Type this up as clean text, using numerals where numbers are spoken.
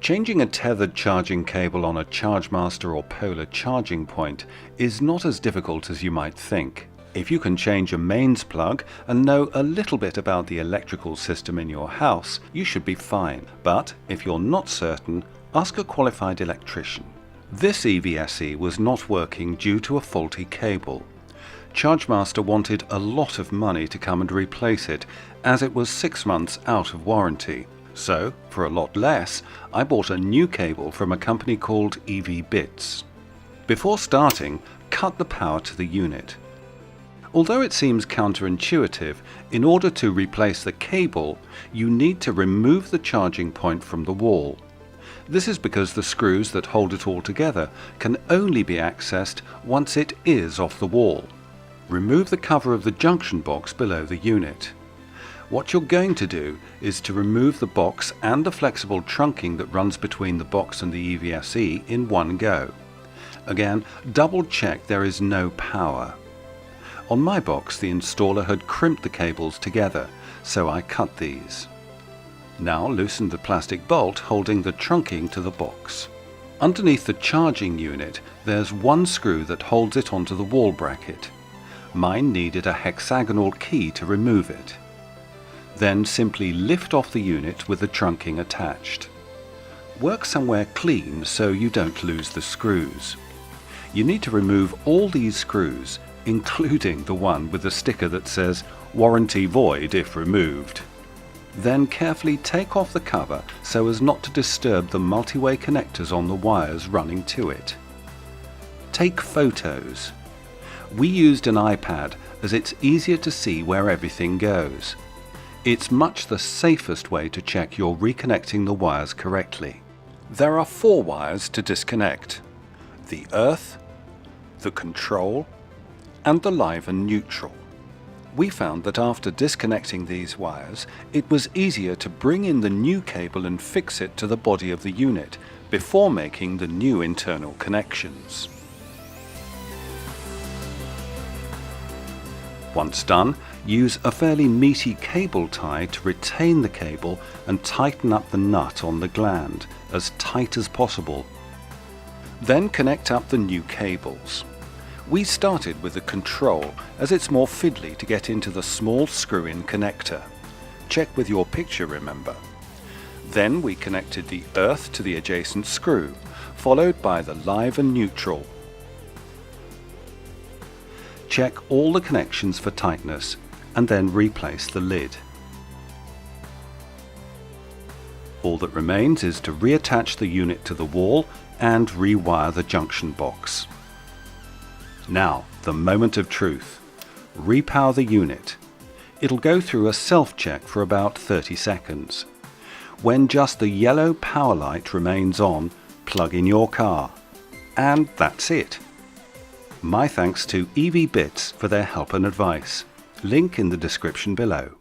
Changing a tethered charging cable on a Chargemaster or Polar charging point is not as difficult as you might think. If you can change a mains plug and know a little bit about the electrical system in your house, you should be fine. But if you're not certain, ask a qualified electrician. This EVSE was not working due to a faulty cable. Chargemaster wanted a lot of money to come and replace it, as it was 6 months out of warranty. So, for a lot less, I bought a new cable from a company called EVSE. Before starting, cut the power to the unit. Although it seems counterintuitive, in order to replace the cable, you need to remove the charging point from the wall. This is because the screws that hold it all together can only be accessed once it is off the wall. Remove the cover of the junction box below the unit. What you're going to do is to remove the box and the flexible trunking that runs between the box and the EVSE in one go. Again, double check there is no power. On my box, the installer had crimped the cables together, so I cut these. Now loosen the plastic bolt holding the trunking to the box. Underneath the charging unit, there's one screw that holds it onto the wall bracket. Mine needed a hexagonal key to remove it. Then simply lift off the unit with the trunking attached. Work somewhere clean so you don't lose the screws. You need to remove all these screws, including the one with the sticker that says "Warranty void if removed." Then carefully take off the cover so as not to disturb the multi-way connectors on the wires running to it. Take photos. We used an iPad as it's easier to see where everything goes. It's much the safest way to check you're reconnecting the wires correctly. There are 4 wires to disconnect: the earth, the control, and the live and neutral. We found that after disconnecting these wires, it was easier to bring in the new cable and fix it to the body of the unit before making the new internal connections. Once done, use a fairly meaty cable tie to retain the cable and tighten up the nut on the gland as tight as possible. Then connect up the new cables. We started with the control as it's more fiddly to get into the small screw-in connector. Check with your picture, remember. Then we connected the earth to the adjacent screw, followed by the live and neutral. Check all the connections for tightness and then replace the lid. All that remains is to reattach the unit to the wall and rewire the junction box. Now, the moment of truth. Repower the unit. It'll go through a self-check for about 30 seconds. When just the yellow power light remains on, plug in your car. And that's it. My thanks to EVSE for their help and advice. Link in the description below.